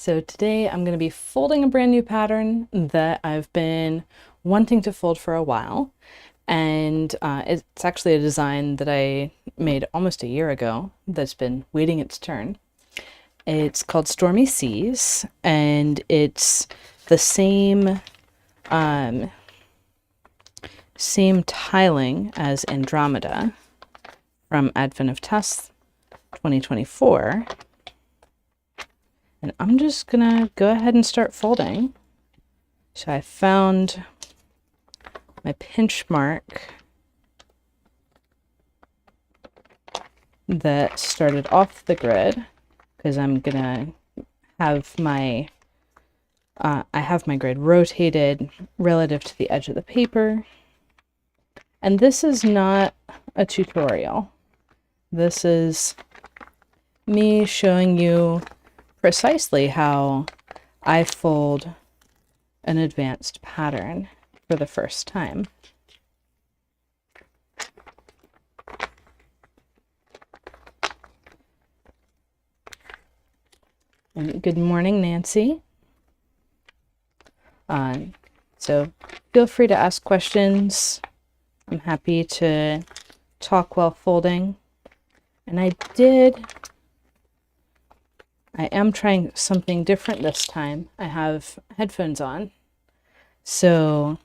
So today I'm going to be folding a brand new pattern that I've been wanting to fold for a while. And it's actually a design that I made almost a year ago that's been waiting its turn. It's called Stormy Seas, and it's the same tiling as Andromeda from Advent of Tess 2024. And I'm just gonna go ahead and start folding. So I found my pinch mark that started off the grid because I'm gonna have my I have my grid rotated relative to the edge of the paper. And this is not a tutorial. This is me showing you precisely how I fold an advanced pattern for the first time. And good morning, Nancy. So feel free to ask questions. I'm happy to talk while folding. And I am trying something different this time. I have headphones on. So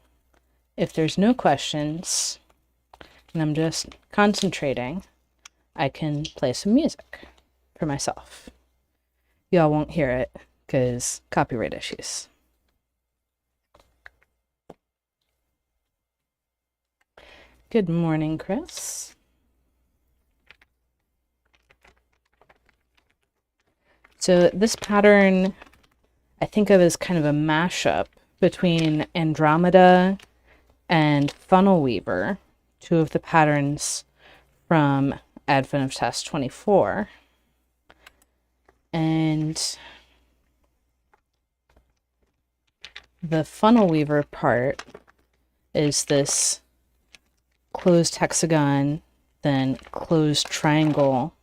if there's no questions and I'm just concentrating, I can play some music for myself. Y'all won't hear it because copyright issues. Good morning, Chris. So this pattern, I think of as kind of a mashup between Andromeda and Funnel Weaver, two of the patterns from Advent of Tess 24. And the Funnel Weaver part is this closed hexagon, then closed triangle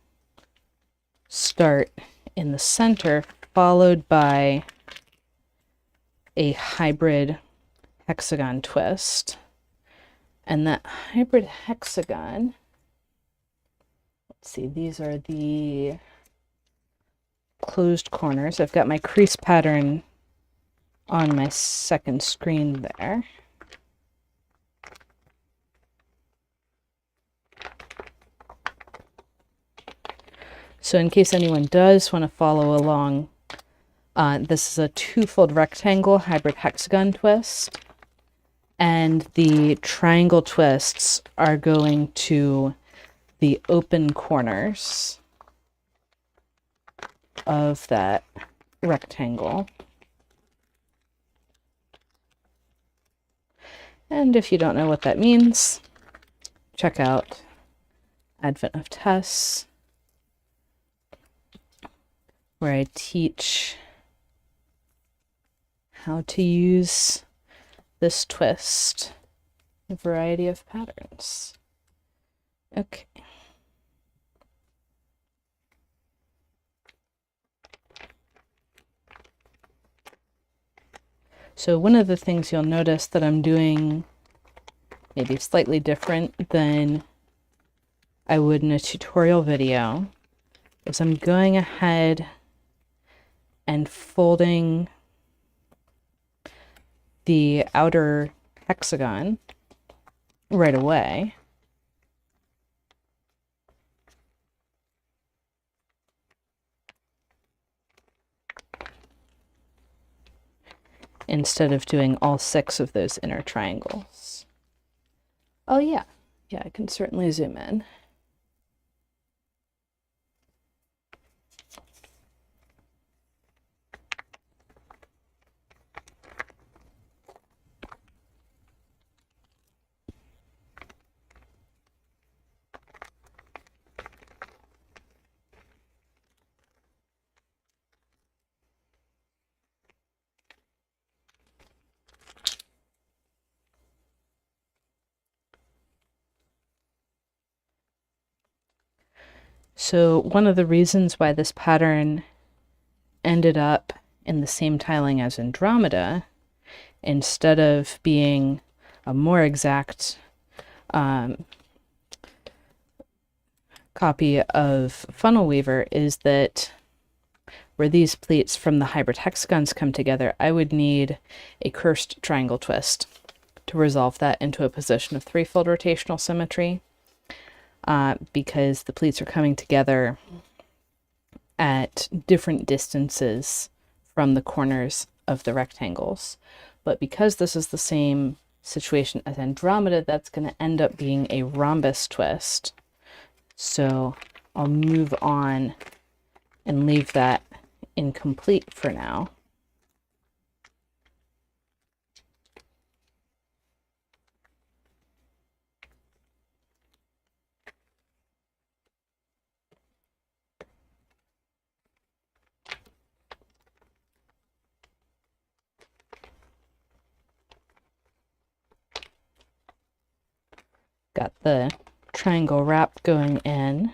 start in the center, followed by a hybrid hexagon twist. And that hybrid hexagon, let's see, these are the closed corners. I've got my crease pattern on my second screen there. So in case anyone does want to follow along, this is a two-fold rectangle hybrid hexagon twist, and the triangle twists are going to the open corners of that rectangle. And if you don't know what that means, check out Advent of Tess, where I teach how to use this twist in a variety of patterns. Okay. So one of the things you'll notice that I'm doing maybe slightly different than I would in a tutorial video is I'm going ahead and folding the outer hexagon right away. Instead of doing all 6 of those inner triangles. Oh yeah, I can certainly zoom in. So one of the reasons why this pattern ended up in the same tiling as Andromeda, instead of being a more exact copy of Funnel Weaver, is that where these pleats from the hybrid hexagons come together, I would need a cursed triangle twist to resolve that into a position of threefold rotational symmetry, because the pleats are coming together at different distances from the corners of the rectangles. But because this is the same situation as Andromeda, that's going to end up being a rhombus twist. So I'll move on and leave that incomplete for now. Got the triangle wrap going in.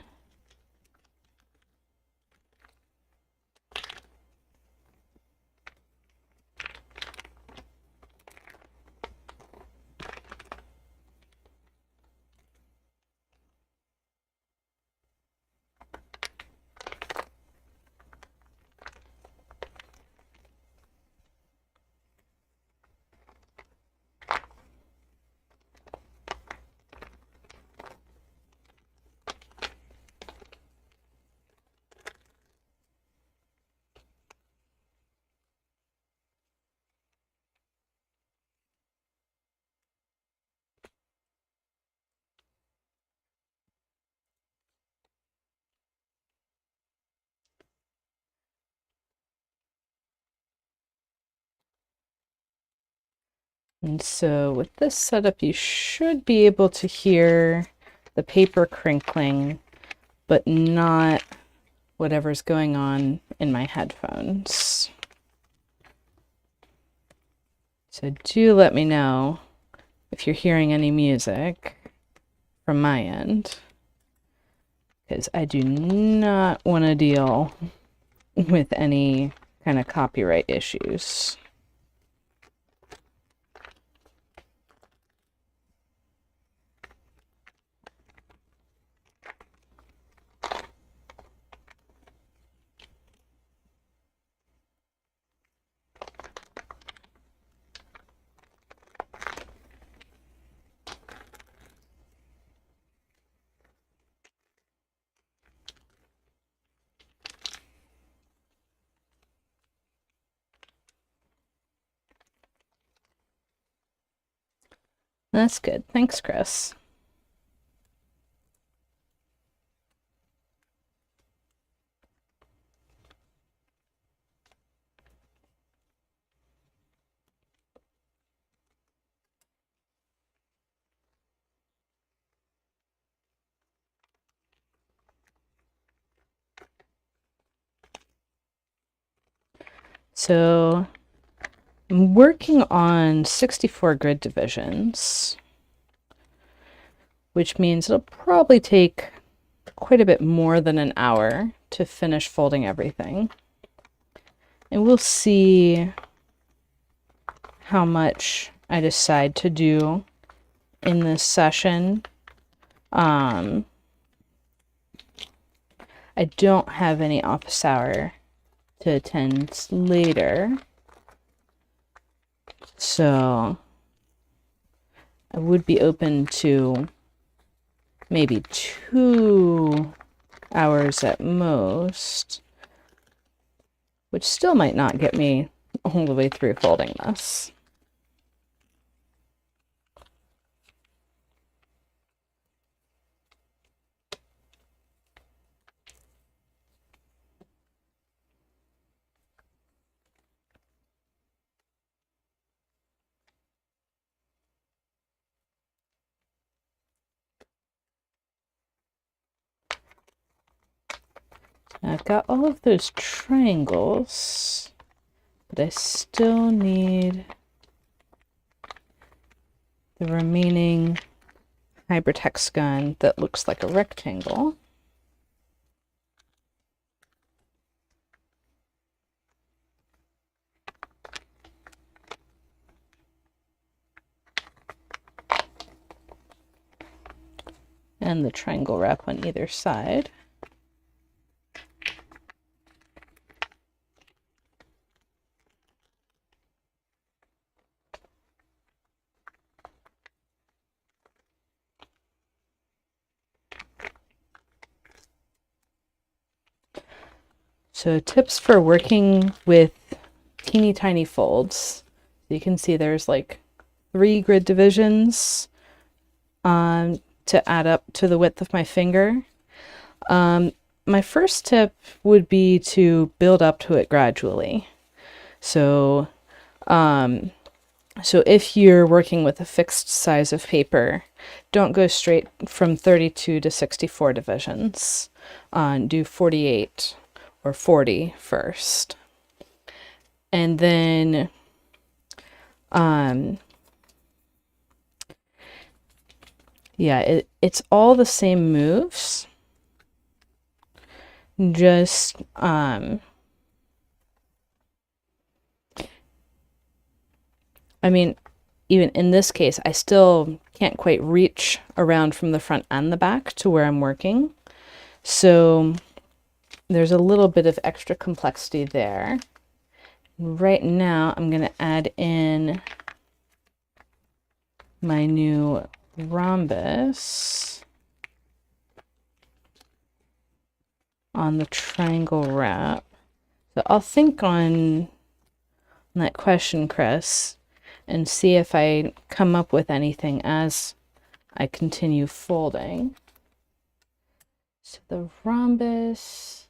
And so with this setup, you should be able to hear the paper crinkling, but not whatever's going on in my headphones. So do let me know if you're hearing any music from my end, because I do not want to deal with any kind of copyright issues. That's good. Thanks, Chris. So I'm working on 64 grid divisions, which means it'll probably take quite a bit more than an hour to finish folding everything. And we'll see how much I decide to do in this session. I don't have any office hour to attend later, so I would be open to maybe 2 hours at most, which still might not get me all the way through folding this. I've got all of those triangles, but I still need the remaining hybrid hexagon that looks like a rectangle. and the triangle wrap on either side. So tips for working with teeny tiny folds. You can see there's like 3 grid divisions to add up to the width of my finger. My first tip would be to build up to it gradually. So if you're working with a fixed size of paper, don't go straight from 32 to 64 divisions. Do 48 or 40 first. And then yeah, it's all the same moves. Just I mean, even in this case, I still can't quite reach around from the front and the back to where I'm working. So there's a little bit of extra complexity there. Right now, I'm going to add in my new rhombus on the triangle wrap. So I'll think on that question, Chris, and see if I come up with anything as I continue folding. So the rhombus,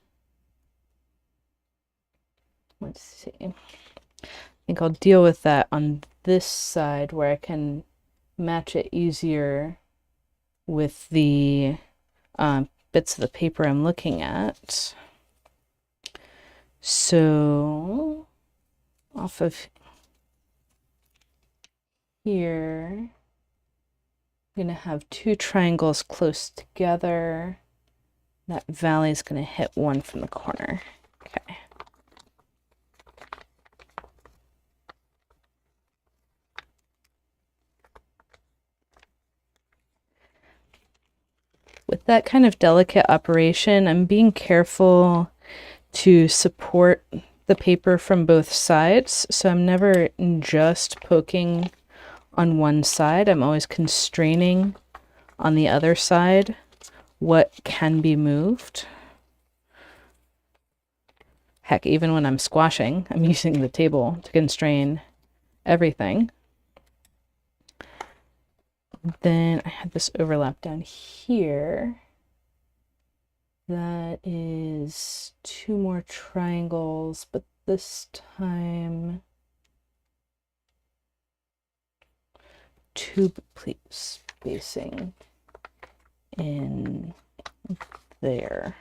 let's see. I think I'll deal with that on this side where I can match it easier with the bits of the paper I'm looking at. So off of here, I'm going to have 2 triangles close together. That valley is going to hit one from the corner. Okay. With that kind of delicate operation, I'm being careful to support the paper from both sides. So I'm never just poking on one side. I'm always constraining on the other side what can be moved. Heck, even when I'm squashing, I'm using the table to constrain everything. Then I had this overlap down here. That is 2 more triangles, but this time 2 pleats spacing in there.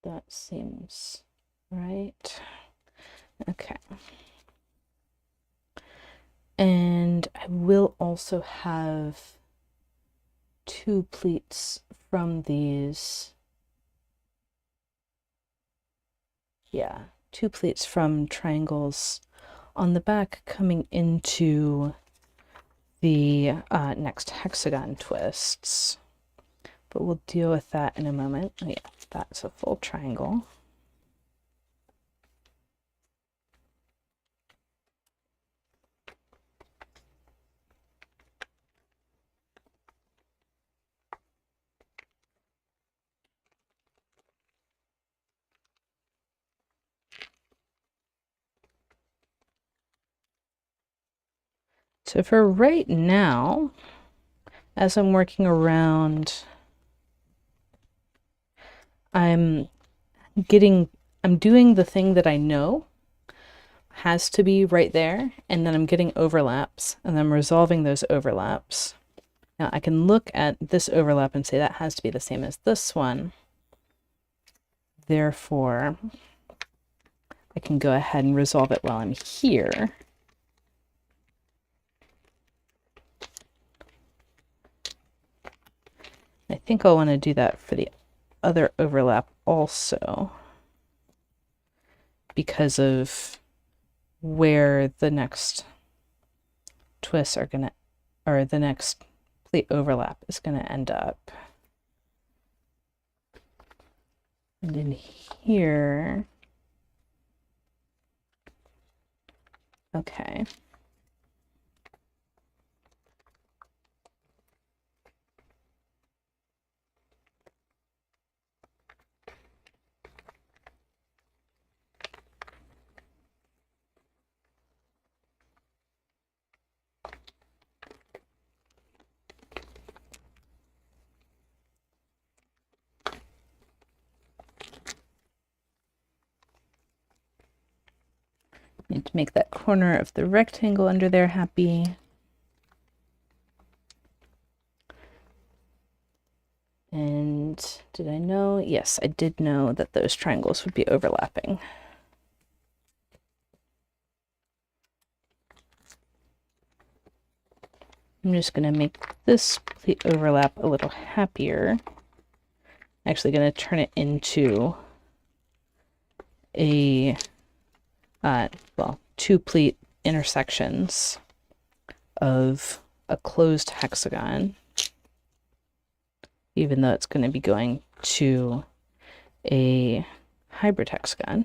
That seems right. Okay. And I will also have 2 pleats from these. Yeah, 2 pleats from triangles on the back coming into the next hexagon twists. But we'll deal with that in a moment. Oh, yeah, that's a full triangle. So for right now, as I'm working around, I'm doing the thing that I know has to be right there, and then I'm getting overlaps, and I'm resolving those overlaps. Now I can look at this overlap and say that has to be the same as this one. Therefore, I can go ahead and resolve it while I'm here. I think I'll want to do that for the other overlap also, because of where the next twists are gonna, or the next pleat overlap is gonna end up. And in here, okay. Need to make that corner of the rectangle under there happy. And did I know? Yes, I did know that those triangles would be overlapping. I'm just going to make this pleat overlap a little happier. I'm actually going to turn it into a well, 2 pleat intersections of a closed hexagon, even though it's going to be going to a hybrid hexagon.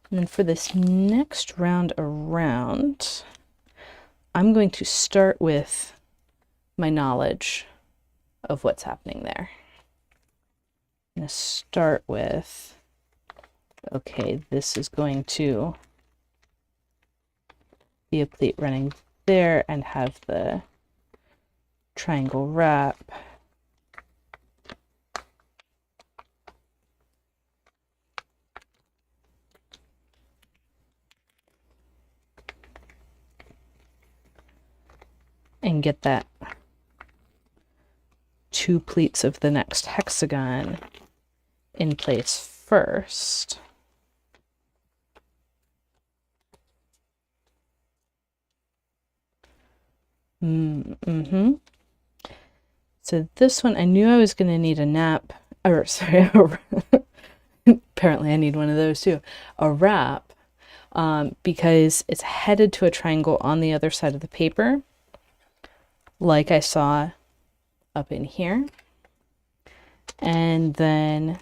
And then for this next round around, I'm going to start with my knowledge of what's happening there. I'm going to start with, okay, this is going to be a pleat running there and have the triangle wrap. And get that 2 pleats of the next hexagon in place first. So this one, I knew I was going to need a nap, or sorry, apparently I need one of those too, a wrap, because it's headed to a triangle on the other side of the paper, like I saw up in here. And then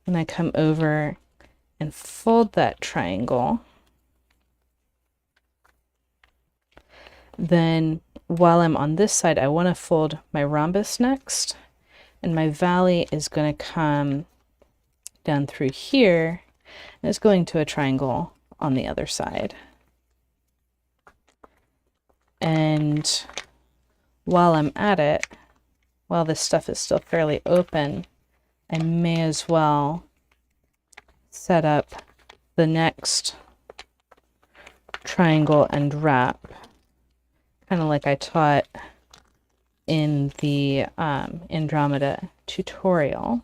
when I come over and fold that triangle, then while I'm on this side, I want to fold my rhombus next, and my valley is going to come down through here, and it's going to a triangle on the other side. And while I'm at it, while this stuff is still fairly open, I may as well set up the next triangle and wrap, kind of like I taught in the Andromeda tutorial.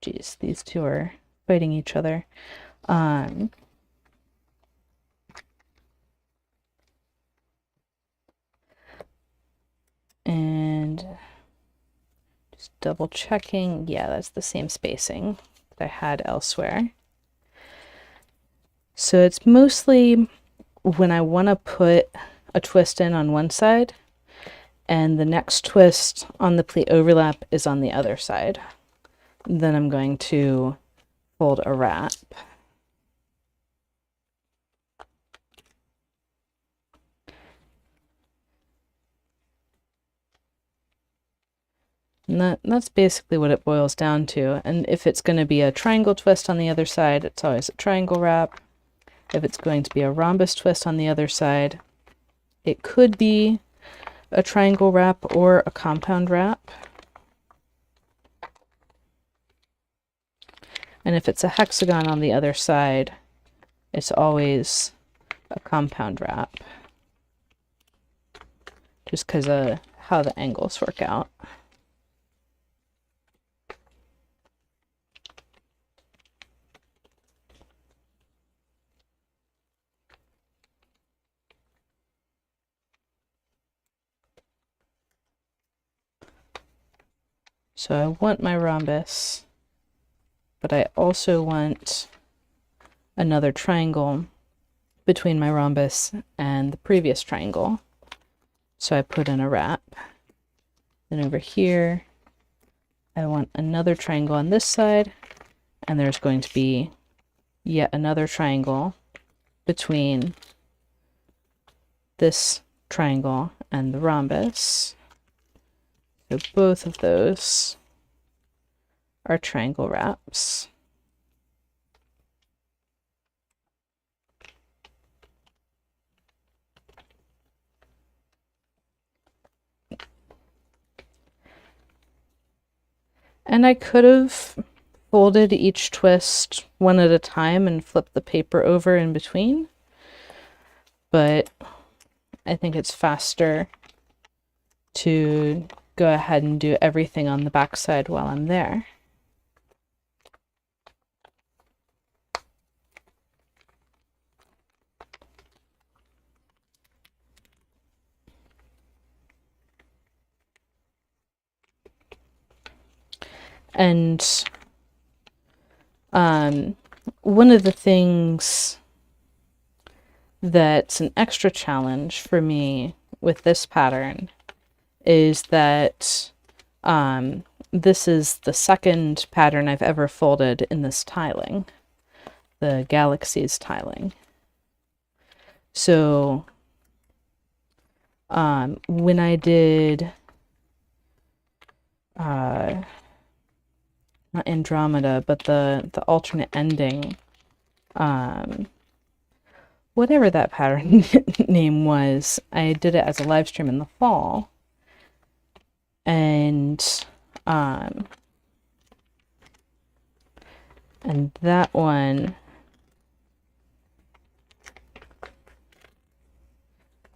Geez, these two are fighting each other. And just double checking. Yeah, that's the same spacing that I had elsewhere. So it's mostly when I want to put a twist in on one side and the next twist on the pleat overlap is on the other side, then I'm going to fold a wrap. And that's basically what it boils down to. And if it's going to be a triangle twist on the other side, it's always a triangle wrap. If it's going to be a rhombus twist on the other side, it could be a triangle wrap or a compound wrap. And if it's a hexagon on the other side, it's always a compound wrap, just because of how the angles work out. So I want my rhombus, but I also want another triangle between my rhombus and the previous triangle. So I put in a wrap. Then over here, I want another triangle on this side, and there's going to be yet another triangle between this triangle and the rhombus. So both of those are triangle wraps. And I could have folded each twist one at a time and flipped the paper over in between, but I think it's faster to go ahead and do everything on the back side while I'm there. And one of the things that's an extra challenge for me with this pattern is that this is the second pattern I've ever folded in this tiling, the galaxies tiling. So when I did not Andromeda, but the alternate ending, whatever that pattern name was, I did it as a live stream in the fall, and that one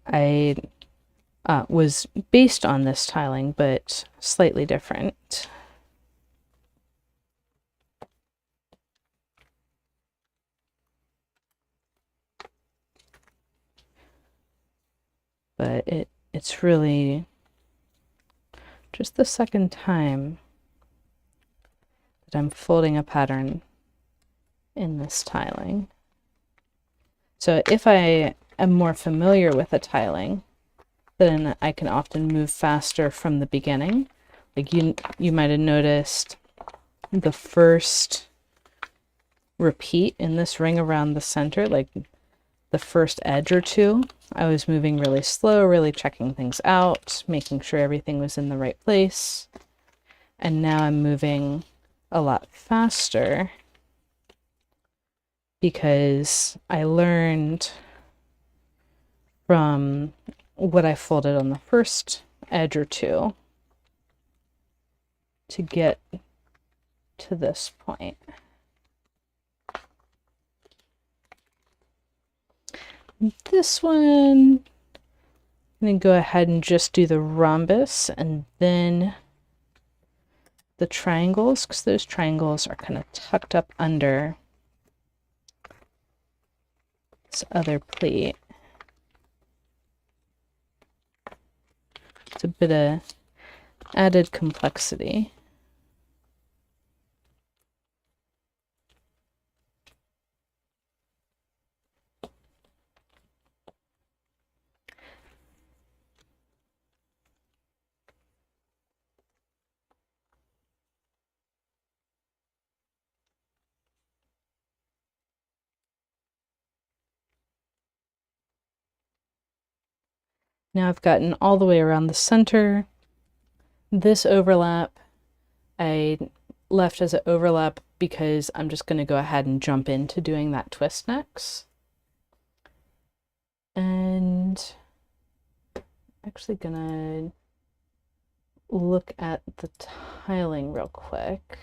I was based on this tiling, but slightly different. But it's really just the second time that I'm folding a pattern in this tiling. So if I am more familiar with a tiling, then I can often move faster from the beginning. Like you might have noticed the first repeat in this ring around the center, like the first edge or two, I was moving really slow, really checking things out, making sure everything was in the right place. And now I'm moving a lot faster because I learned from what I folded on the first edge or two to get to this point. This one, I'm going to go ahead and just do the rhombus and then the triangles, because those triangles are kind of tucked up under this other pleat. It's a bit of added complexity. Now I've gotten all the way around the center. This overlap I left as an overlap because I'm just going to go ahead and jump into doing that twist next. And I'm actually going to look at the tiling real quick.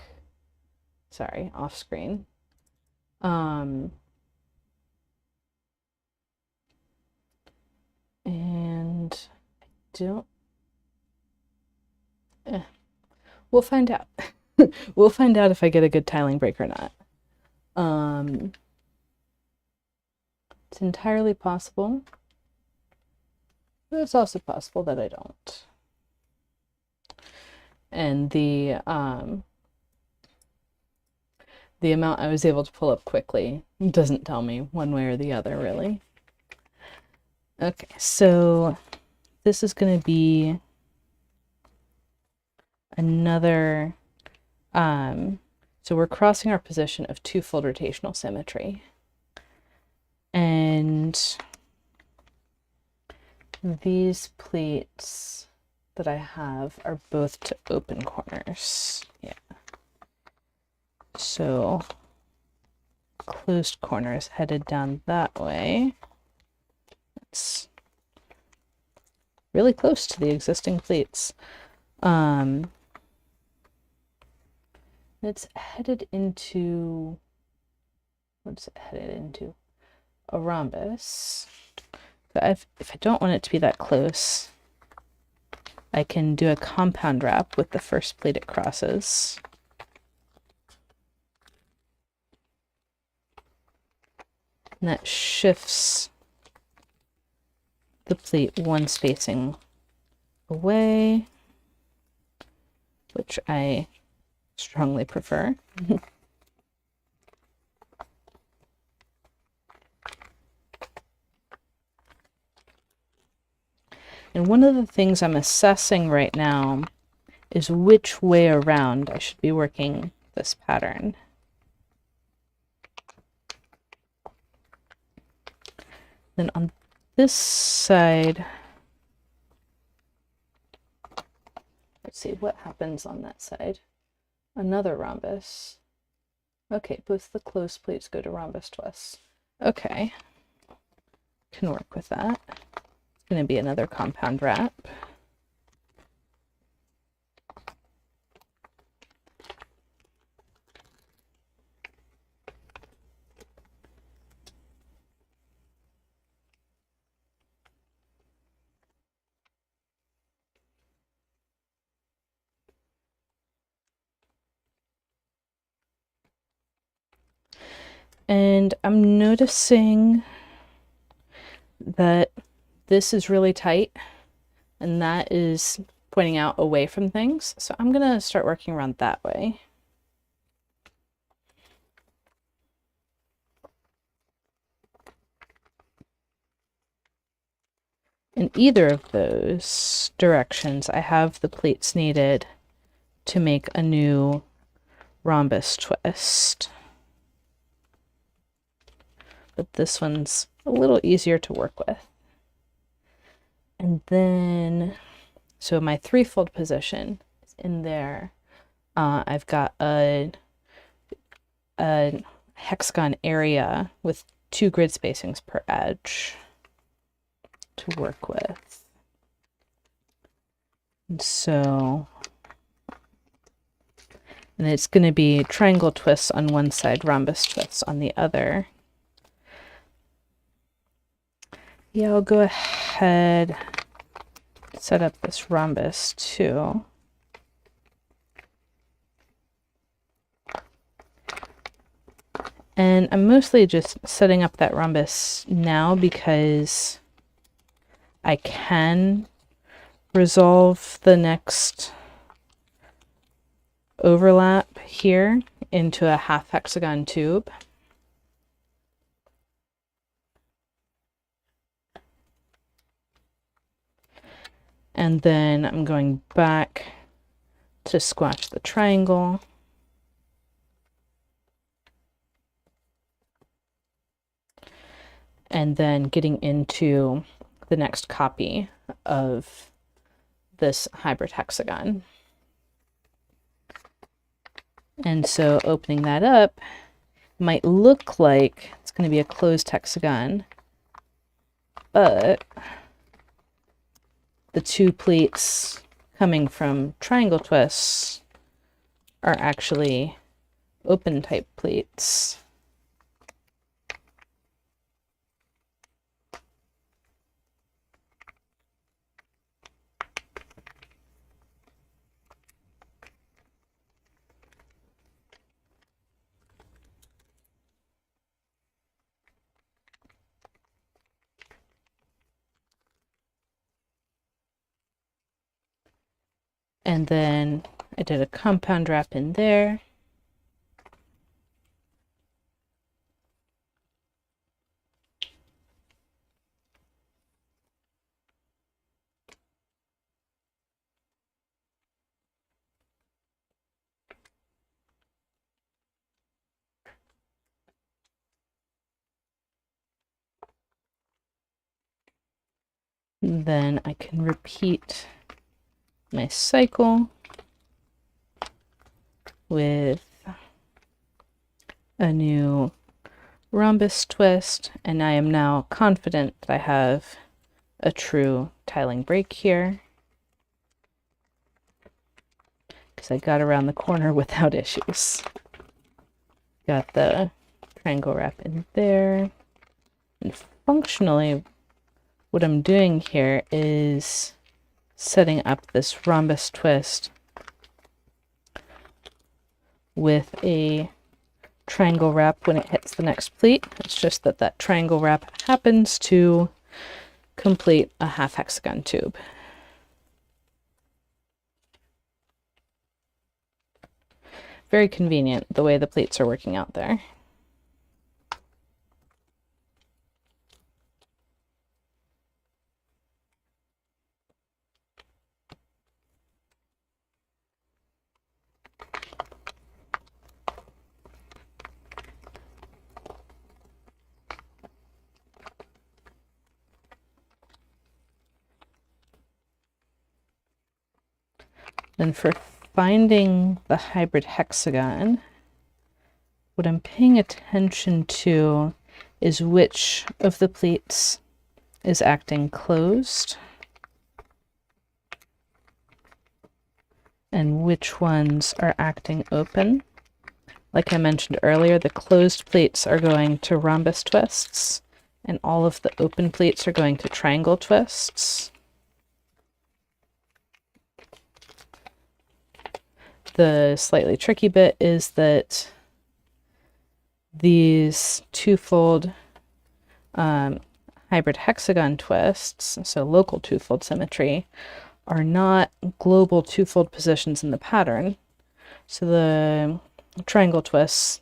Sorry, off screen. And I don't... We'll find out. We'll find out if I get a good tiling break or not. It's entirely possible, but it's also possible that I don't. and the amount I was able to pull up quickly doesn't tell me one way or the other, really. Okay, so this is going to be another, so we're crossing our position of two-fold rotational symmetry. And these pleats that I have are both to open corners. Yeah. So closed corners headed down that way. It's really close to the existing pleats. It's headed into, what's it headed into? A rhombus. But if I don't want it to be that close, I can do a compound wrap with the first pleat it crosses. And that shifts the pleat one spacing away, which I strongly prefer. And one of the things I'm assessing right now is which way around I should be working this pattern. Then on this side, let's see what happens on that side. Another rhombus. Okay, both the closed pleats go to rhombus twists. Okay, can work with that. It's going to be another compound wrap. And I'm noticing that this is really tight, and that is pointing out away from things. So I'm going to start working around that way. In either of those directions, I have the pleats needed to make a new rhombus twist. But this one's a little easier to work with. And then, so my threefold position is in there. I've got a hexagon area with 2 grid spacings per edge to work with. And so, and it's going to be triangle twists on one side, rhombus twists on the other. Yeah, I'll go ahead, set up this rhombus too. And I'm mostly just setting up that rhombus now because I can resolve the next overlap here into a half hexagon tube. And then I'm going back to squash the triangle. And then getting into the next copy of this hybrid hexagon. And so opening that up might look like it's going to be a closed hexagon, but the 2 pleats coming from triangle twists are actually open type pleats. And then I did a compound wrap in there. Then I can repeat my cycle with a new rhombus twist, and I am now confident that I have a true tiling break here because I got around the corner without issues. Got the triangle wrap in there, and functionally what I'm doing here is setting up this rhombus twist with a triangle wrap when it hits the next pleat. It's just that that triangle wrap happens to complete a half hexagon tube. Very convenient the way the pleats are working out there. Then for finding the hybrid hexagon, what I'm paying attention to is which of the pleats is acting closed and which ones are acting open. Like I mentioned earlier, the closed pleats are going to rhombus twists, and all of the open pleats are going to triangle twists. The slightly tricky bit is that these twofold hybrid hexagon twists, so local twofold symmetry, are not global twofold positions in the pattern. So the triangle twists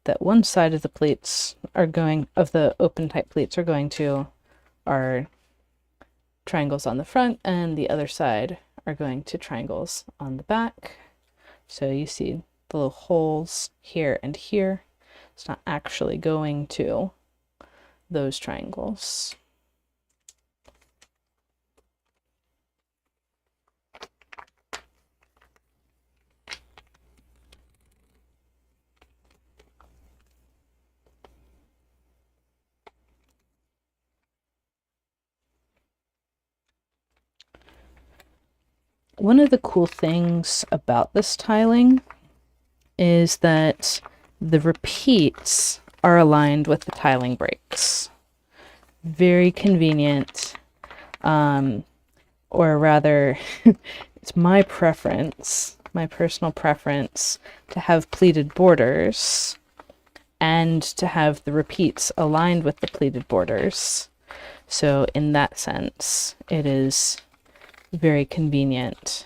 that one side of the pleats are going, of the open type pleats are going to, are triangles on the front, and the other side are going to triangles on the back. So you see the little holes here and here. It's not actually going to those triangles. One of the cool things about this tiling is that the repeats are aligned with the tiling breaks. Very convenient, or rather, it's my preference, my personal preference, to have pleated borders and to have the repeats aligned with the pleated borders. So in that sense, it is very convenient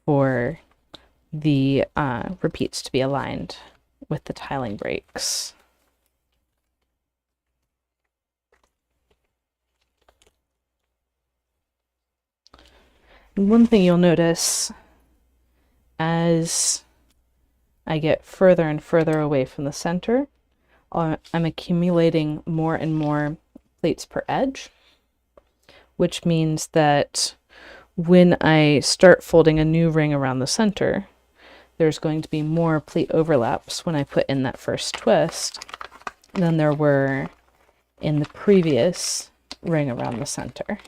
for the repeats to be aligned with the tiling breaks. And one thing you'll notice as I get further and further away from the center, I'm accumulating more and more pleats per edge, which means that when I start folding a new ring around the center, there's going to be more pleat overlaps when I put in that first twist than there were in the previous ring around the center.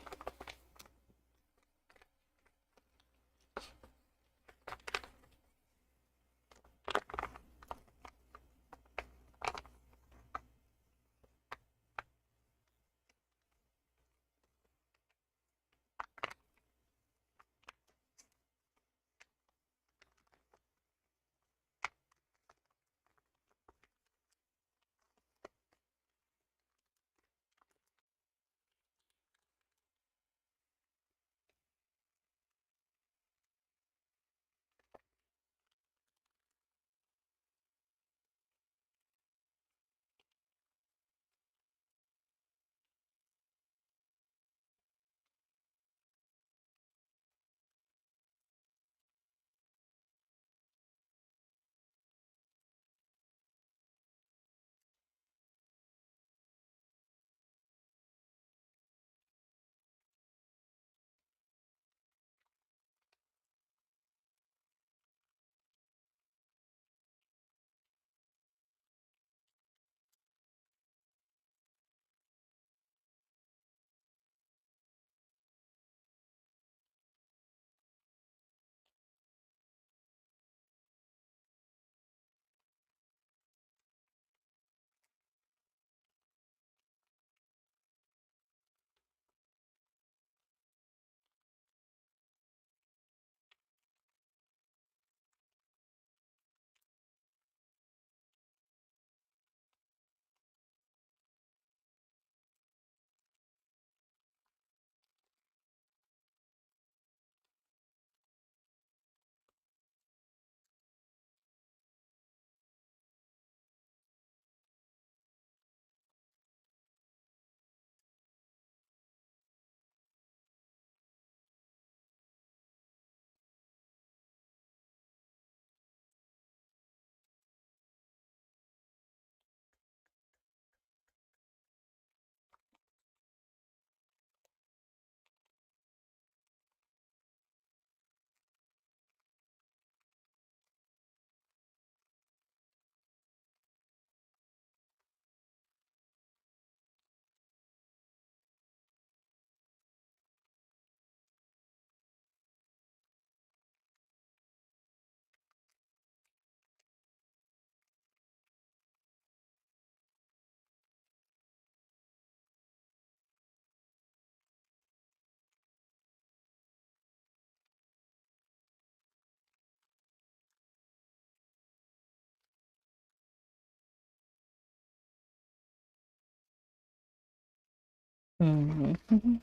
Mm-hmm.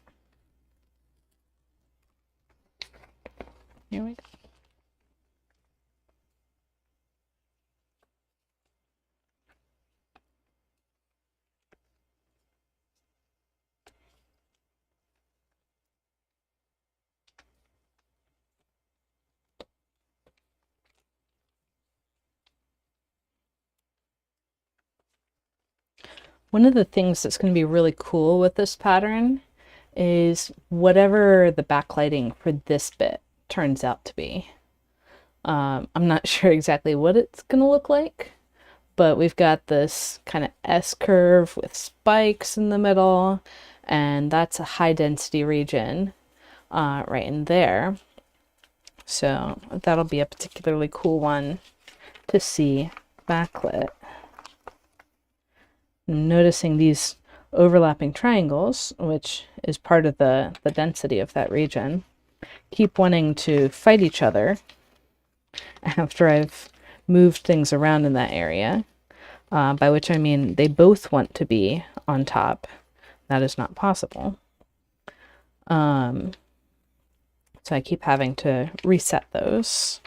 Here we go. One of the things that's going to be really cool with this pattern is whatever the backlighting for this bit turns out to be. I'm not sure exactly what it's going to look like, but we've got this kind of S curve with spikes in the middle, and that's a high density region right in there. So that'll be a particularly cool one to see backlit. I'm noticing these overlapping triangles, which is part of the density of that region, keep wanting to fight each other after I've moved things around in that area, by which I mean they both want to be on top. That is not possible. So I keep having to reset those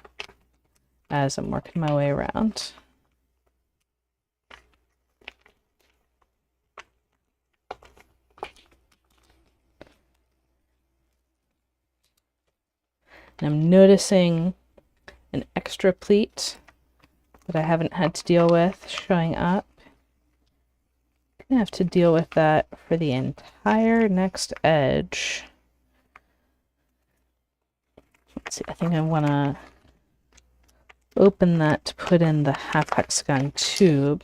as I'm working my way around. And I'm noticing an extra pleat that I haven't had to deal with showing up. I'm gonna have to deal with that for the entire next edge. Let's see, I think I want to open that to put in the half hexagon tube.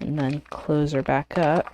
And then close her back up.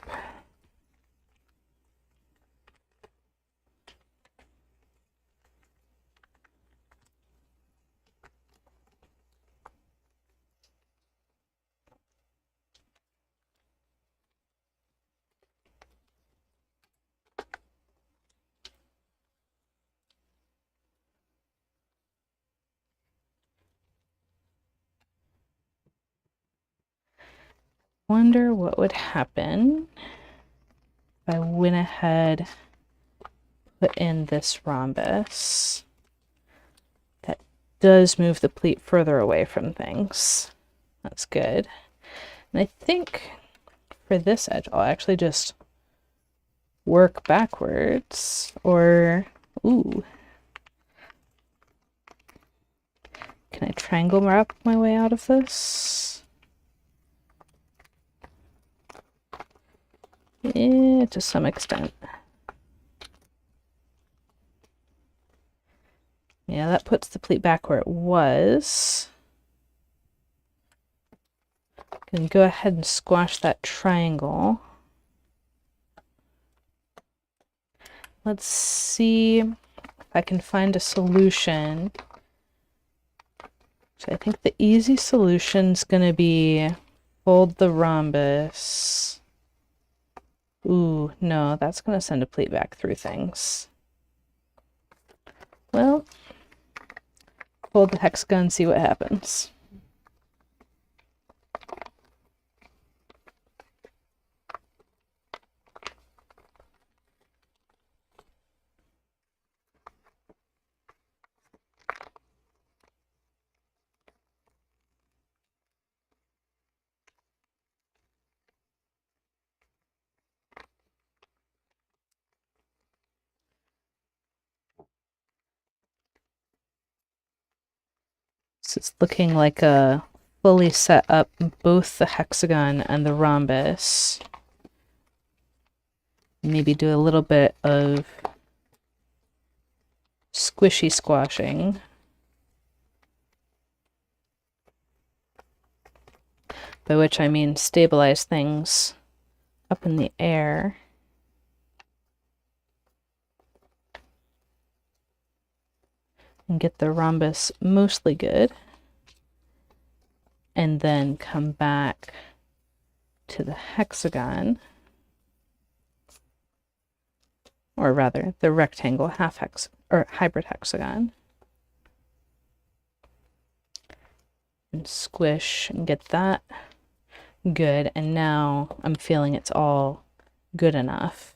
Wonder what would happen if I went ahead, put in this rhombus. That does move the pleat further away from things. That's good. And I think for this edge, I'll actually just work backwards, or, ooh. Can I triangle wrap my way out of this? Yeah, to some extent. Yeah, that puts the pleat back where it was. Can go ahead and squash that triangle. Let's see if I can find a solution. So I think the easy solution is going to be fold the rhombus. Ooh, no, that's going to send a pleat back through things. Well, fold the hexagon, see what happens. So it's looking like a fully set up both the hexagon and the rhombus. Maybe do a little bit of squishy squashing. By which I mean stabilize things up in the air. And get the rhombus mostly good. And then come back to the hexagon. Or rather, the rectangle hybrid hexagon. and squish and get that good. And now I'm feeling it's all good enough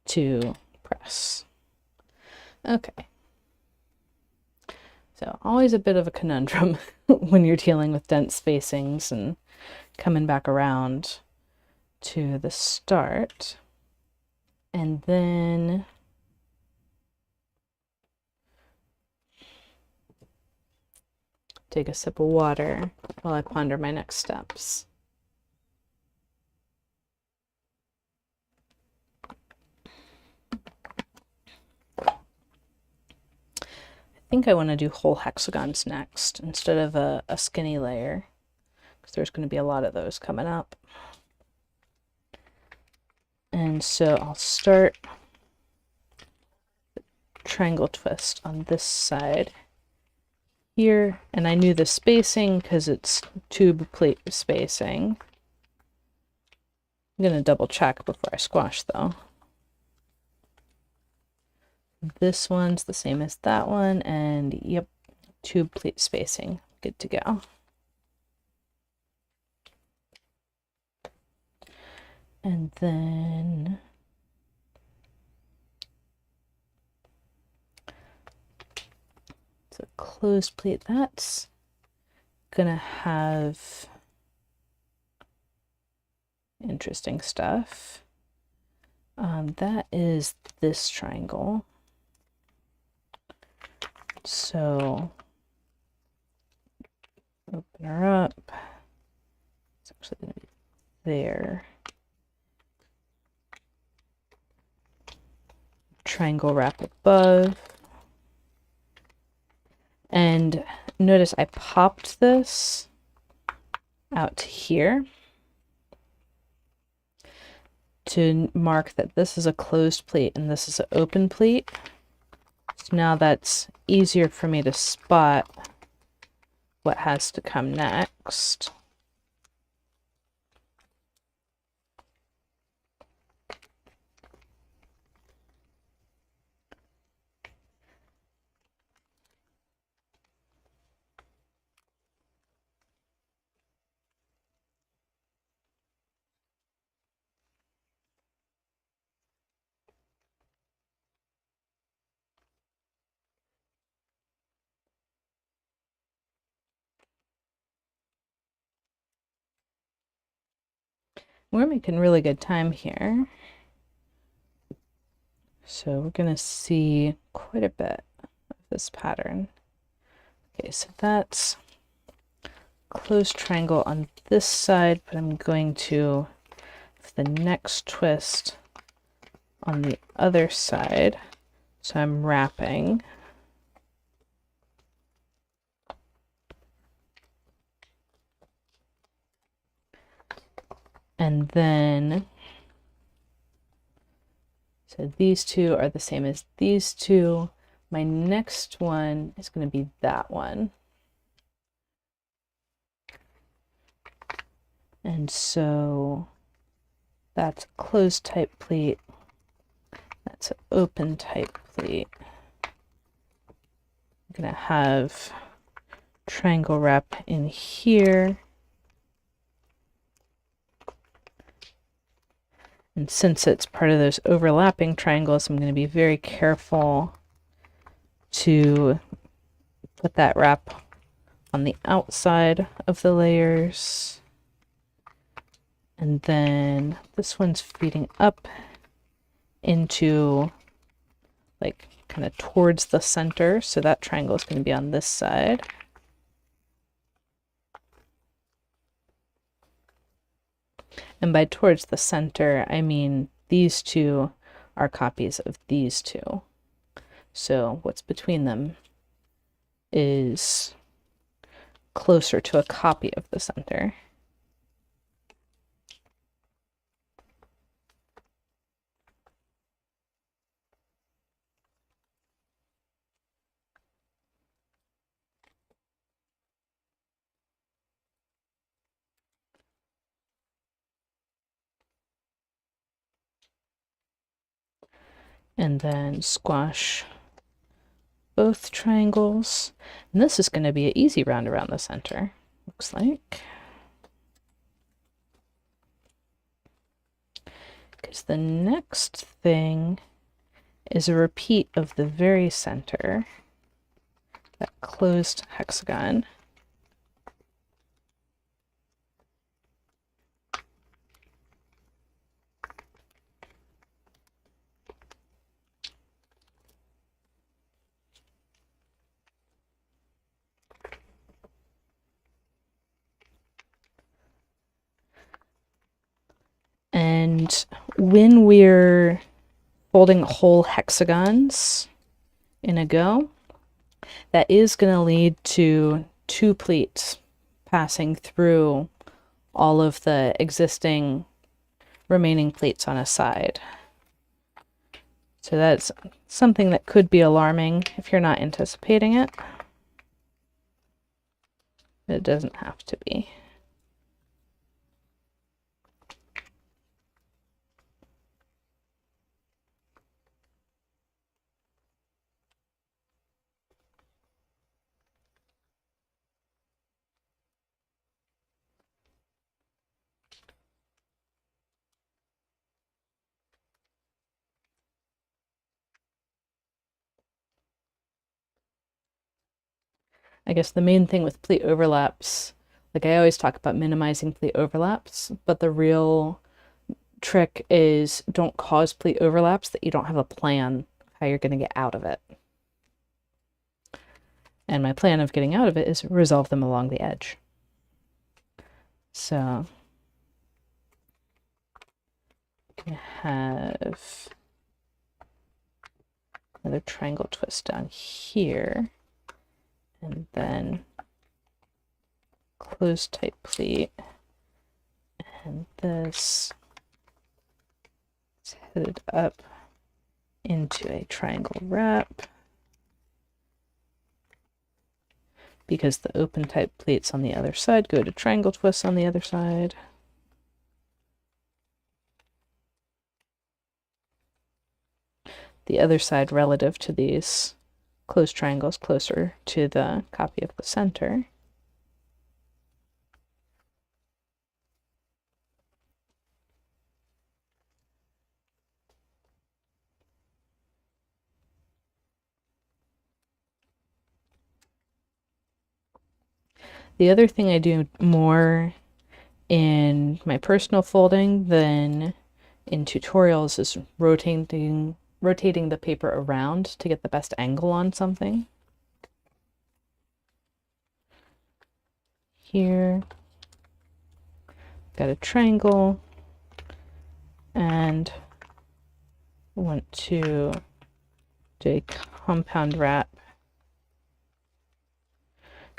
to press. Okay. So always a bit of a conundrum when you're dealing with dense spacings and coming back around to the start. And then take a sip of water while I ponder my next steps. I think I want to do whole hexagons next instead of a skinny layer, because there's going to be a lot of those coming up. And so I'll start the triangle twist on this side here, and I knew the spacing because it's tube plate spacing. I'm going to double check before I squash though. This one's the same as that one, and yep, tube plate spacing, good to go. And then it's a closed plate. That's gonna have interesting stuff. That is this triangle. So open her up. It's actually going to be there. Triangle wrap above. And notice I popped this out to here to mark that this is a closed plate and this is an open plate. So now that's easier for me to spot what has to come next. We're making really good time here. So we're going to see quite a bit of this pattern. Okay, so that's closed triangle on this side, but I'm going to have the next twist on the other side. So I'm wrapping. And then, so these two are the same as these two. My next one is going to be that one. And so that's a closed type plate. That's an open type plate. I'm going to have triangle wrap in here. And since it's part of those overlapping triangles, I'm going to be very careful to put that wrap on the outside of the layers. And then this one's feeding up into, like, kind of towards the center. So that triangle is going to be on this side. And by towards the center, I mean these two are copies of these two. So what's between them is closer to a copy of the center. And then squash both triangles. And this is going to be an easy round around the center, looks like. Because the next thing is a repeat of the very center, that closed hexagon. And when we're folding whole hexagons in a go, that is going to lead to two pleats passing through all of the existing remaining pleats on a side. So that's something that could be alarming if you're not anticipating it. But it doesn't have to be. I guess the main thing with pleat overlaps, like I always talk about minimizing pleat overlaps, but the real trick is don't cause pleat overlaps that you don't have a plan how you're going to get out of it. And my plan of getting out of it is resolve them along the edge. So I have another triangle twist down here, and then closed type pleat, and this is headed up into a triangle wrap because the open type pleats on the other side go to triangle twists on the other side. The other side relative to these closed triangles closer to the copy of the center. The other thing I do more in my personal folding than in tutorials is rotating the paper around to get the best angle on something. Here, got a triangle, and I want to do a compound wrap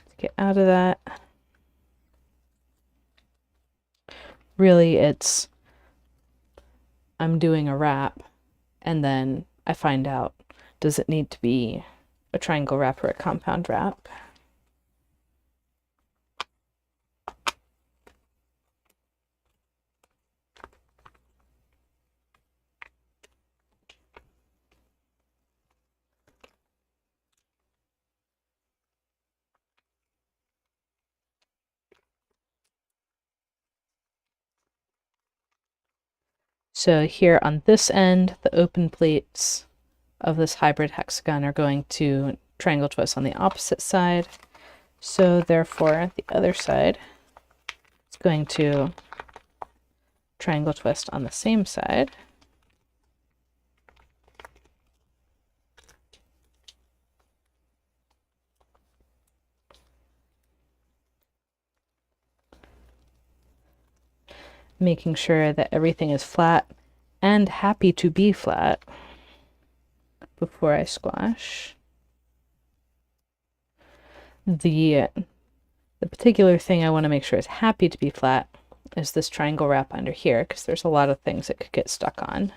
to get out of that. Really, I'm doing a wrap, and then I find out, does it need to be a triangle wrap or a compound wrap? So here on this end, the open pleats of this hybrid hexagon are going to triangle twist on the opposite side. So therefore, the other side is going to triangle twist on the same side. Making sure that everything is flat and happy to be flat before I squash. The particular thing I want to make sure is happy to be flat is this triangle wrap under here, because there's a lot of things it could get stuck on.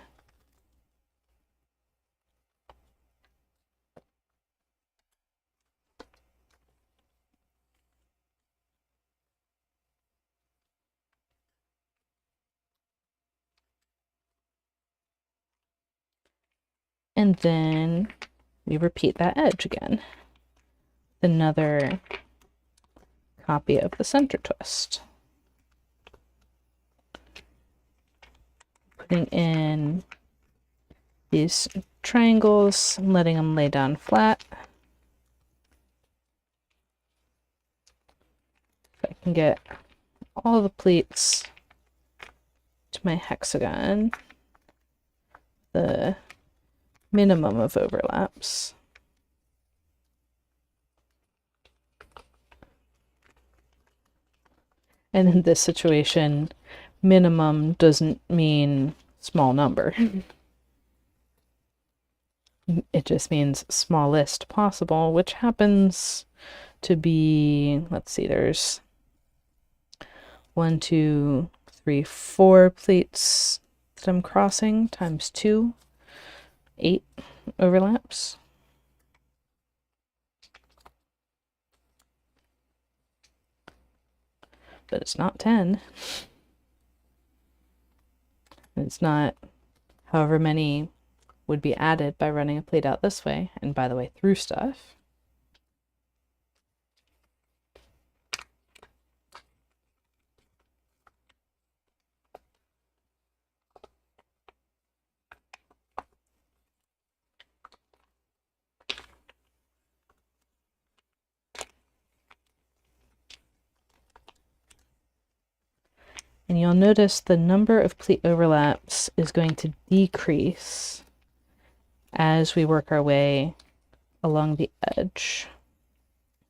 And then we repeat that edge again. Another copy of the center twist. Putting in these triangles, letting them lay down flat. If I can get all the pleats to my hexagon, the minimum of overlaps. And in this situation, minimum doesn't mean small number. It just means smallest possible, which happens to be, let's see, there's 1, 2, 3, 4 pleats that I'm crossing times 2, 8 overlaps. But it's not 10. It's not however many would be added by running a pleat out this way, and by the way, through stuff. And you'll notice the number of pleat overlaps is going to decrease as we work our way along the edge.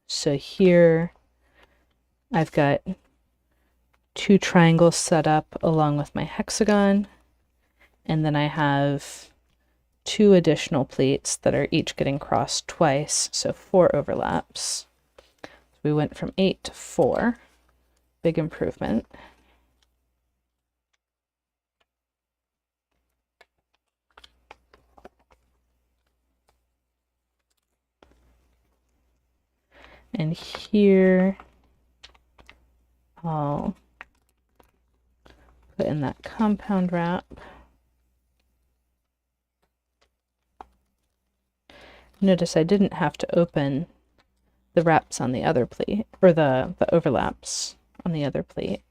So here I've got 2 triangles set up along with my hexagon, and then I have 2 additional pleats that are each getting crossed twice, so 4 overlaps. So we went from 8 to 4, big improvement. And here I'll put in that compound wrap. Notice I didn't have to open the wraps on the other pleat, or the overlaps on the other pleat.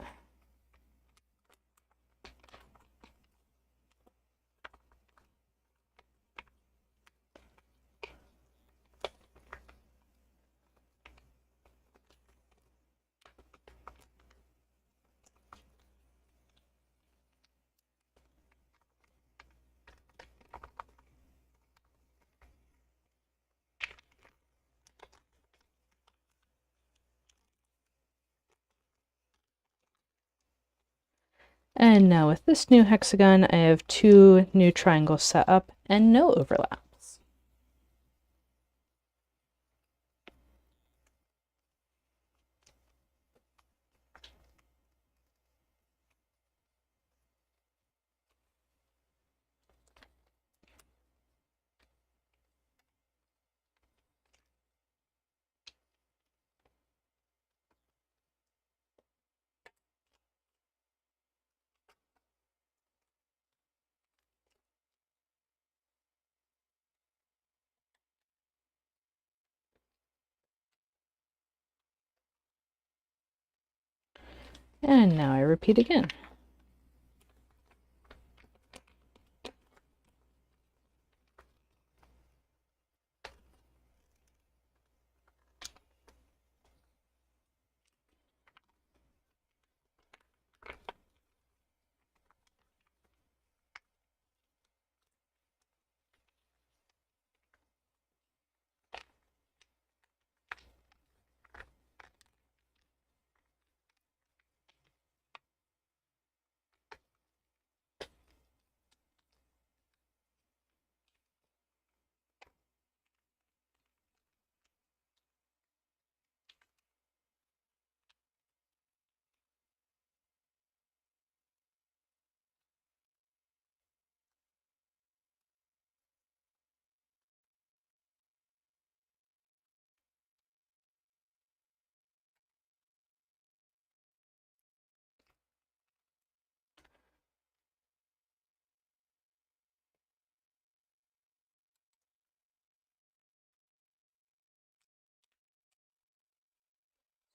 And now with this new hexagon, I have 2 new triangles set up and no overlaps. And now I repeat again.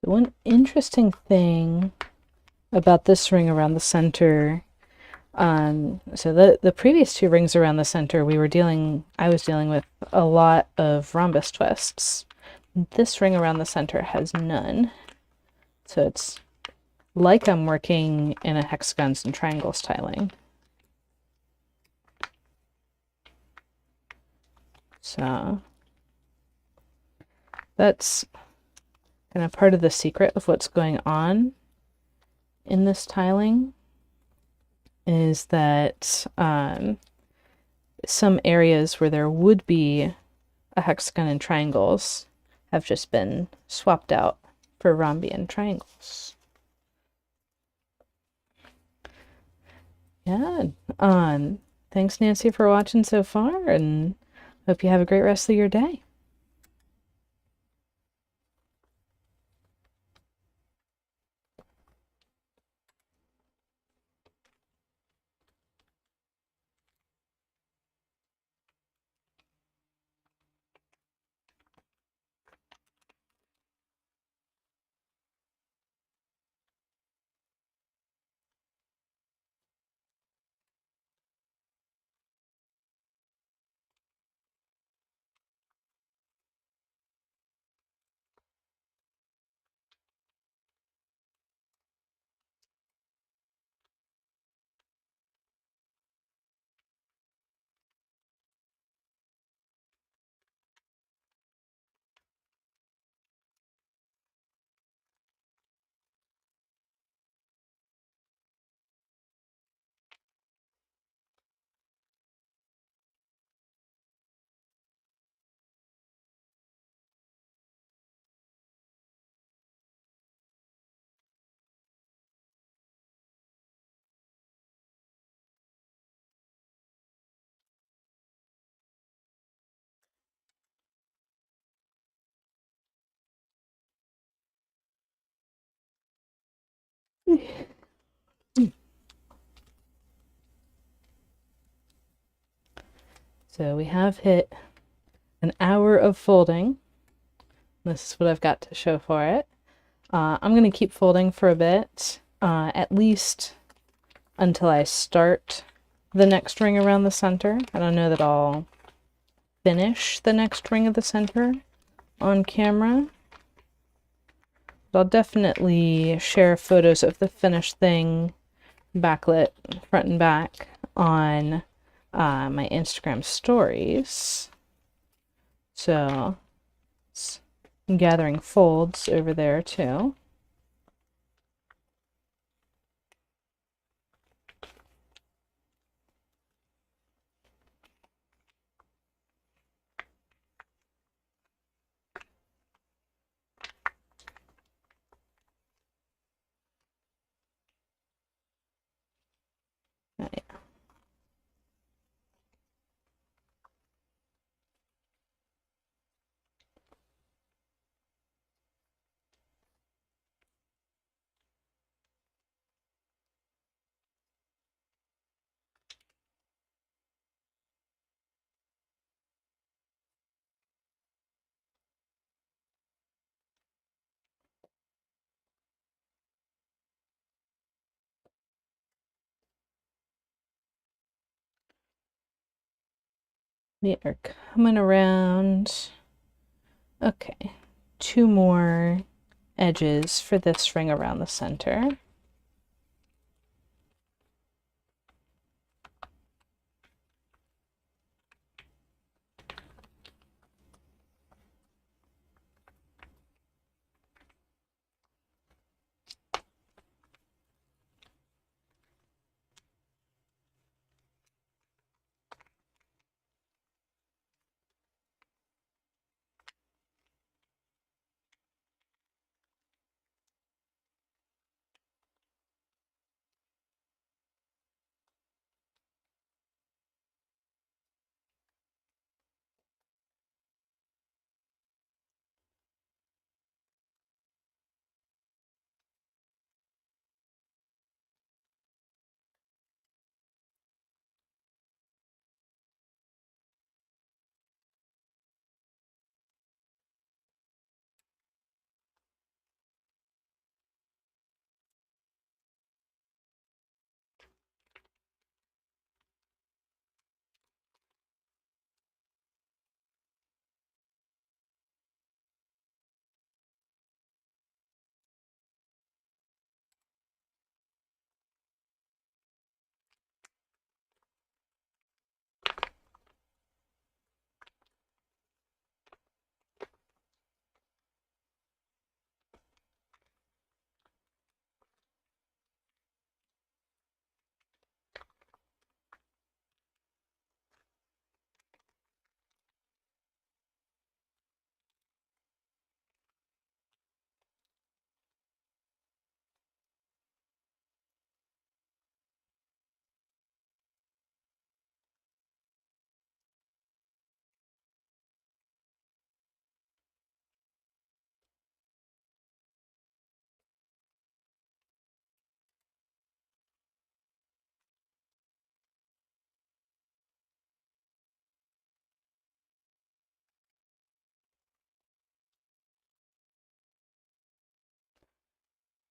The one interesting thing about this ring around the center, so the previous two rings around the center, I was dealing with a lot of rhombus twists. This ring around the center has none. So it's like I'm working in a hexagons and triangles tiling. So that's kind of part of the secret of what's going on in this tiling, is that some areas where there would be a hexagon and triangles have just been swapped out for rhombi and triangles. Yeah. Thanks, Nancy, for watching so far, and hope you have a great rest of your day. So we have hit an hour of folding. This is what I've got to show for it. I'm going to keep folding for a bit, at least until I start the next ring around the center. I don't know that I'll finish the next ring of the center on camera, but I'll definitely share photos of the finished thing, backlit front and back, on my Instagram stories. So I'm gathering folds over there too. Right. We are coming around. Okay, 2 more edges for this ring around the center.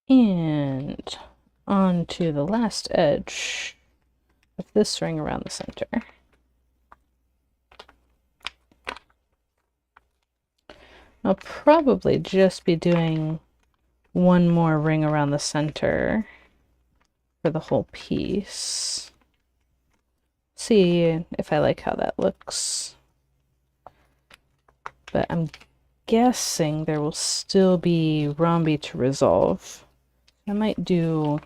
And onto the last edge of this ring around the center. I'll probably just be doing one more ring around the center for the whole piece. See if I like how that looks. But I'm guessing there will still be rhombi to resolve. I might do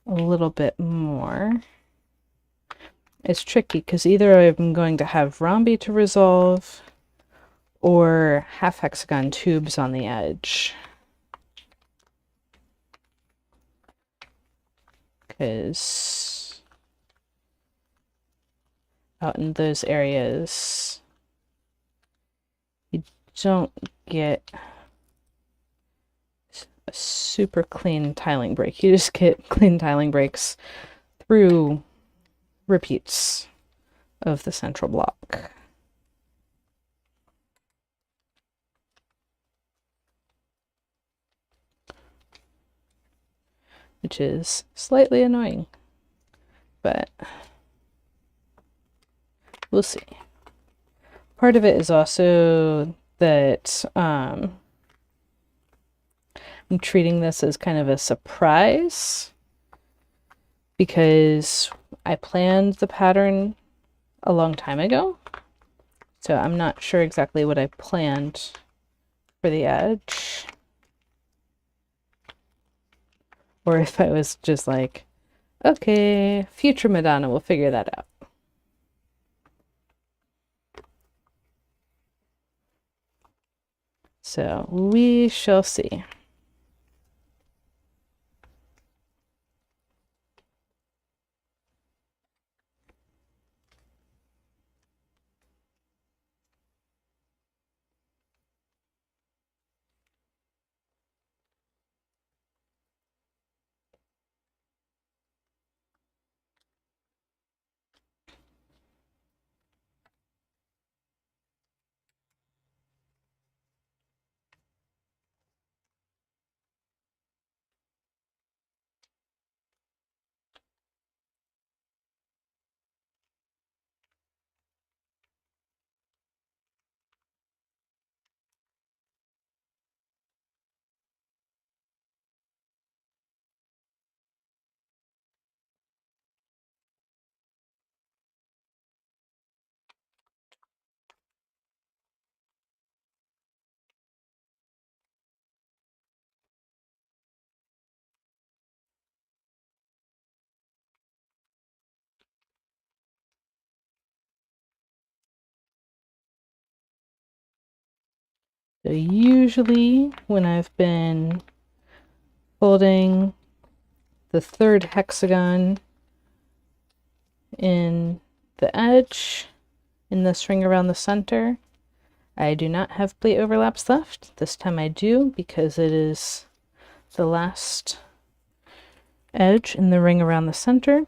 a little bit more. It's tricky because either I'm going to have rhombi to resolve or half hexagon tubes on the edge. Because out in those areas, you don't get a super clean tiling break. You just get clean tiling breaks through repeats of the central block. Which is slightly annoying, but we'll see. Part of it is also that I'm treating this as kind of a surprise because I planned the pattern a long time ago, so I'm not sure exactly what I planned for the edge. Or if I was just like, okay, future Madonna will figure that out. So we shall see. So usually when I've been folding the third hexagon in the edge in this ring around the center, I do not have pleat overlaps left. This time I do because it is the last edge in the ring around the center.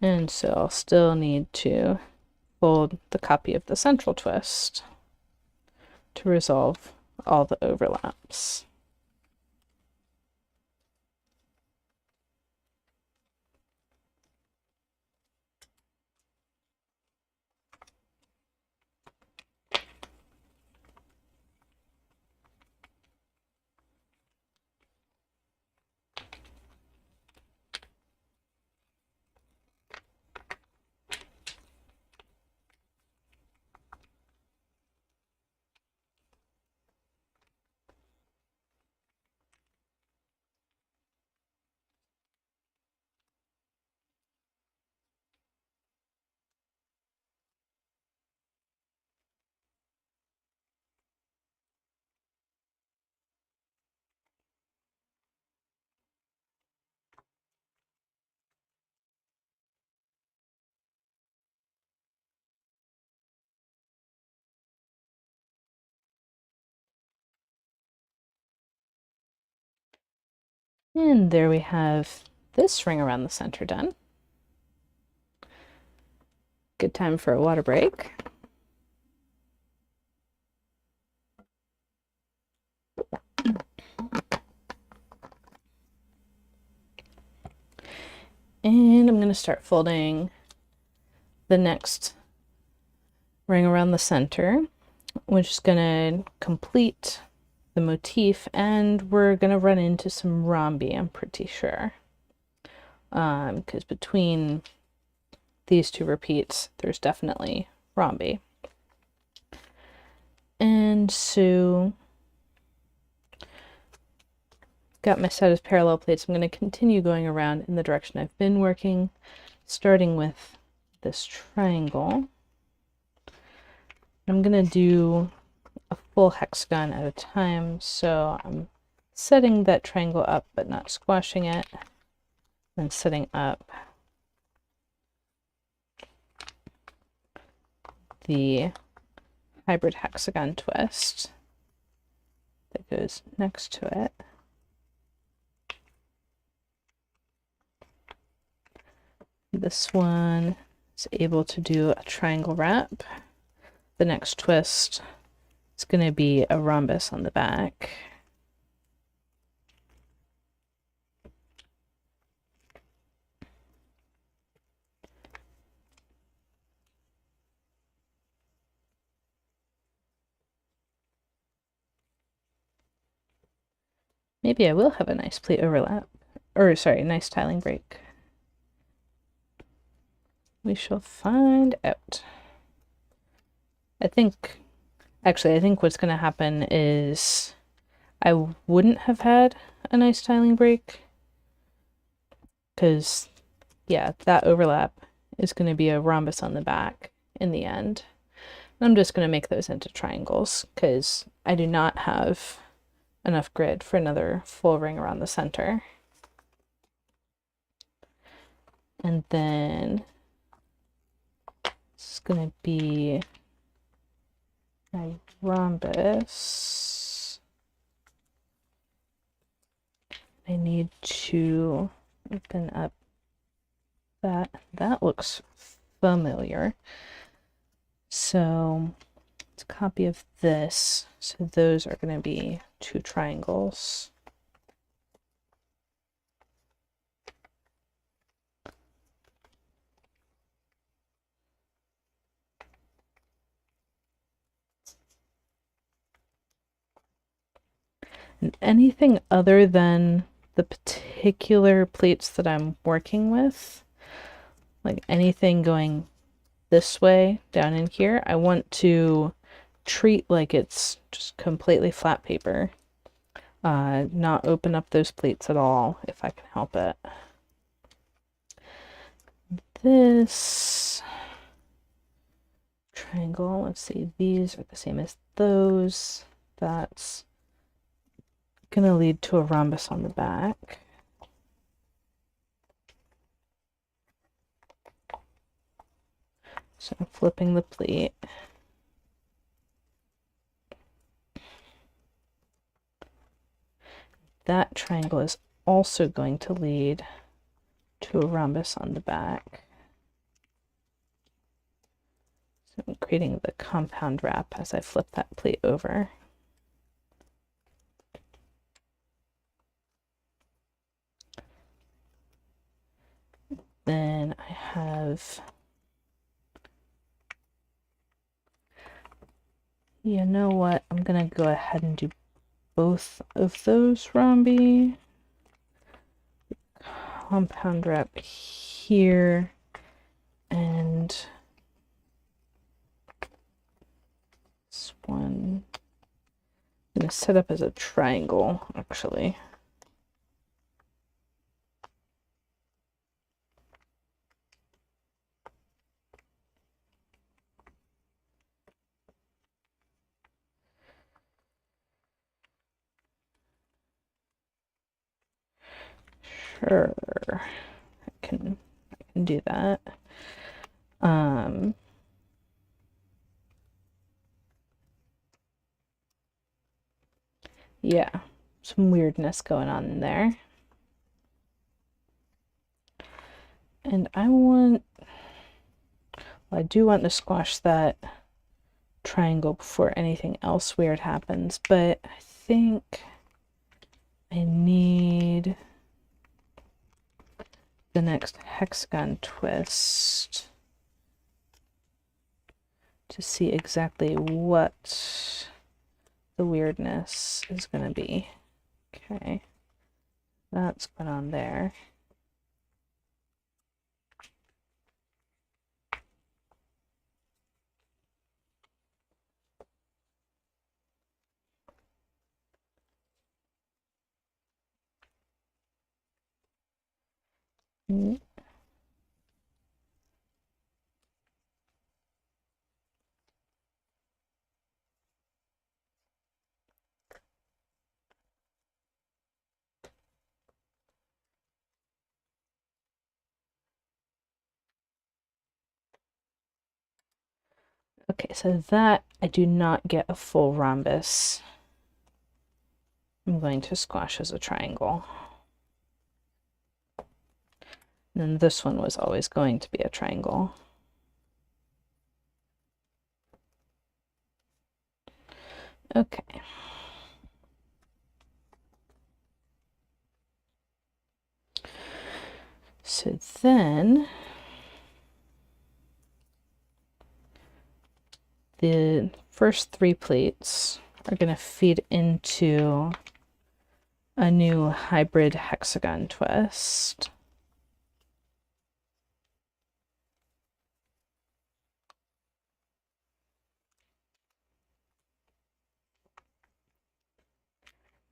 And so I'll still need to fold the copy of the central twist to resolve all the overlaps. And there we have this ring around the center done. Good time for a water break. to start folding the next ring around the center, which is going to complete the motif, and we're going to run into some rhombi, I'm pretty sure. Because between these two repeats, there's definitely rhombi. And so, got my set of parallel plates. I'm going to continue going around in the direction I've been working, starting with this triangle. I'm going to do a full hexagon at a time, so I'm setting that triangle up but not squashing it, then setting up the hybrid hexagon twist that goes next to it. This one is able to do a triangle wrap. The next twist is going to be a rhombus on the back. Maybe I will have a nice plate overlap, or sorry, nice tiling break. We shall find out. I think what's going to happen is I wouldn't have had a nice tiling break, because, yeah, that overlap is going to be a rhombus on the back in the end. And I'm just going to make those into triangles, because I do not have enough grid for another full ring around the center. And then it's going to be my rhombus. I need to open up that. That looks familiar. So it's a copy of this. So those are going to be two triangles. And anything other than the particular plates that I'm working with, like anything going this way down in here, I want to treat like it's just completely flat paper. Not open up those plates at all if I can help it. This triangle, let's see, these are the same as those. That's gonna lead to a rhombus on the back. So I'm flipping the plate. That triangle is also going to lead to a rhombus on the back. So I'm creating the compound wrap as I flip that plate over. Then I have, you know what, I'm gonna go ahead and do both of those rhombi. Compound wrap here, and this one I'm gonna set up as a triangle, actually. Sure, I can do that. Yeah, some weirdness going on in there. And I do want to squash that triangle before anything else weird happens, but I think I need the next hexagon twist to see exactly what the weirdness is going to be. Okay, that's going on there. Okay, so that I do not get a full rhombus. I'm going to squash as a triangle. And then this one was always going to be a triangle. Okay. So then the first 3 plates are going to feed into a new hybrid hexagon twist.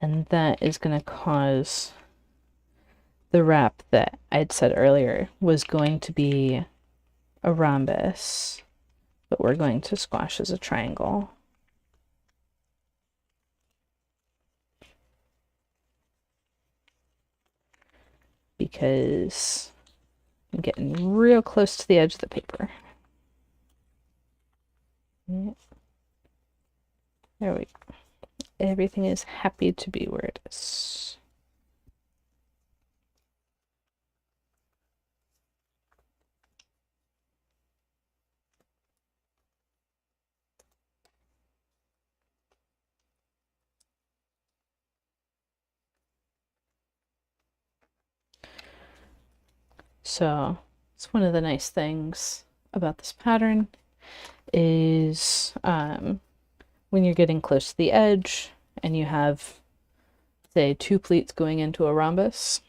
And that is going to cause the wrap that I'd said earlier was going to be a rhombus, but we're going to squash as a triangle. Because I'm getting real close to the edge of the paper. There we go. Everything is happy to be where it is. So it's one of the nice things about this pattern is when you're getting close to the edge and you have, say, 2 pleats going into a rhombus,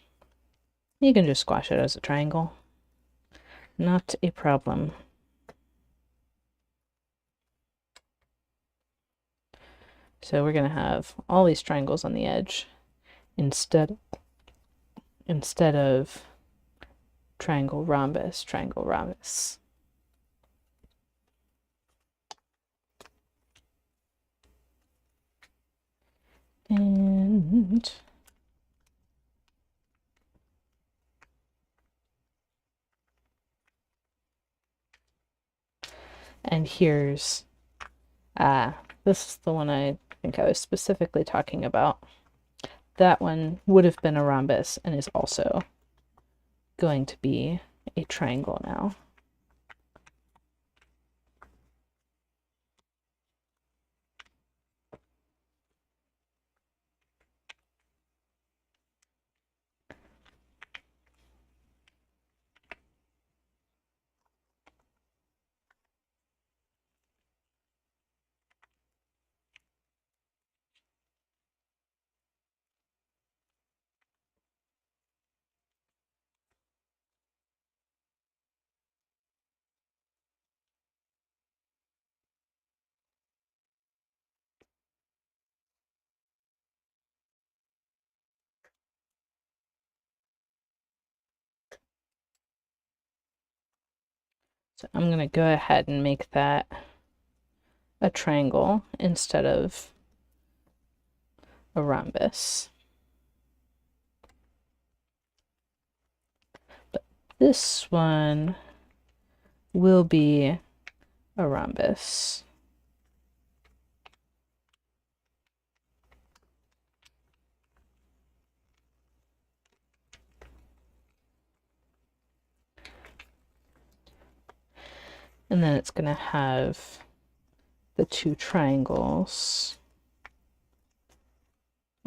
you can just squash it as a triangle. Not a problem. So we're going to have all these triangles on the edge instead of triangle, rhombus, triangle, rhombus. And here's, this is the one I think I was specifically talking about. That one would have been a rhombus and is also going to be a triangle now. So I'm going to go ahead and make that a triangle instead of a rhombus. But this one will be a rhombus. And then it's going to have the 2 triangles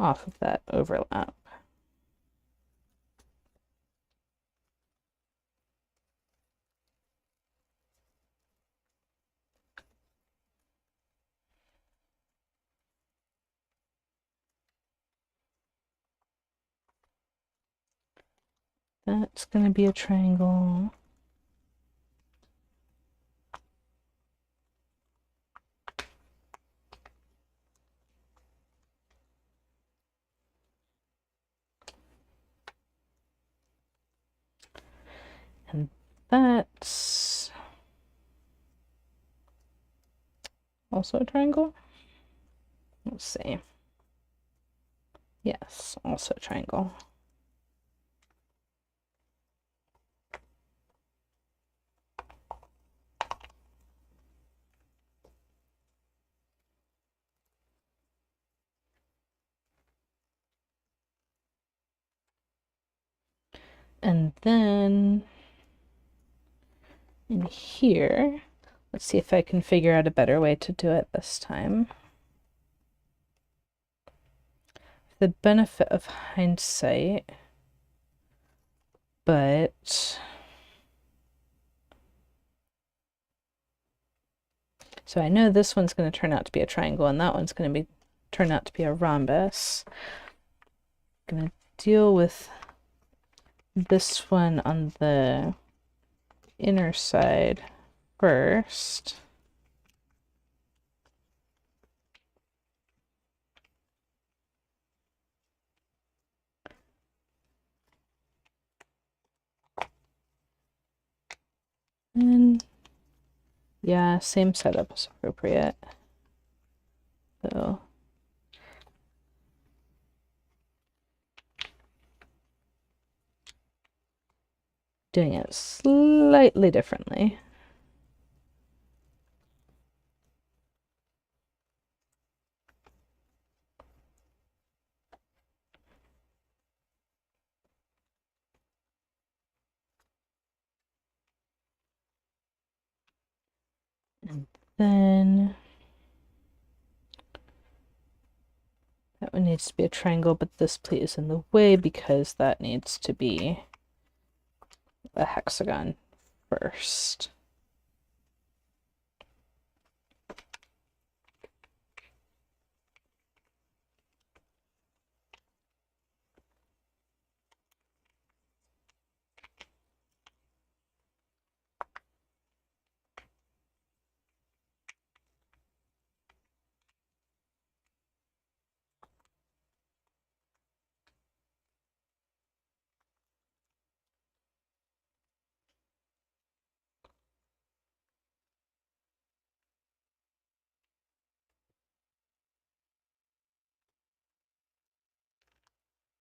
off of that overlap. That's going to be a triangle. And that's also a triangle. Let's see. Yes, also a triangle. And then in here, let's see if I can figure out a better way to do it this time. The benefit of hindsight, but so I know this one's going to turn out to be a triangle and that one's going to turn out to be a rhombus. I'm going to deal with this one on the inner side first. And yeah, same setup is appropriate. So doing it slightly differently. And then that one needs to be a triangle, but this plate is in the way because that needs to be a hexagon first.